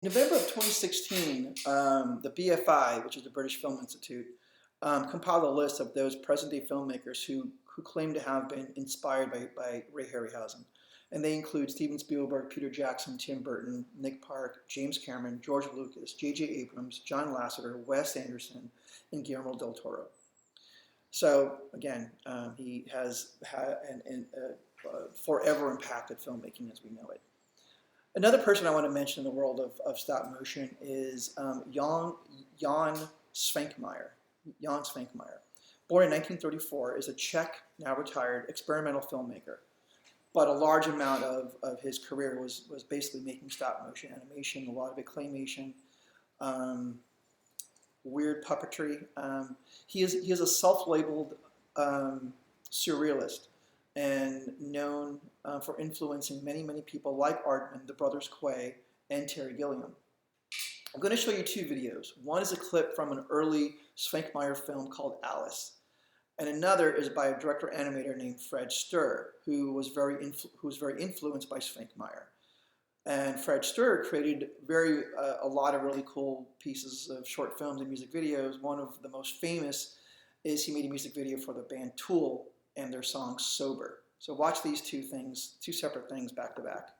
November of 2016, the BFI, which is the British Film Institute, compiled a list of those present-day filmmakers who claim to have been inspired by Ray Harryhausen. And they include Steven Spielberg, Peter Jackson, Tim Burton, Nick Park, James Cameron, George Lucas, J.J. Abrams, John Lasseter, Wes Anderson, and Guillermo del Toro. So again, he has had forever impacted filmmaking as we know it. Another person I want to mention in the world of stop motion is Jan Svankmajer. Jan Svankmajer, born in 1934, is a Czech, now retired, experimental filmmaker. But a large amount of his career was basically making stop motion animation, a lot of it claymation, weird puppetry. He is a self-labeled surrealist and known for influencing many people like Aardman, the brothers Quay, and Terry Gilliam. I'm going to show you two videos. One is a clip from an early Svankmajer film called Alice, and another is by a director animator named Fred Sturr, who was very influenced by Svankmajer. And Fred Sturr created a lot of really cool pieces of short films and music videos. One of the most famous is he made a music video for the band Tool and their song Sober. So watch these two separate things back to back.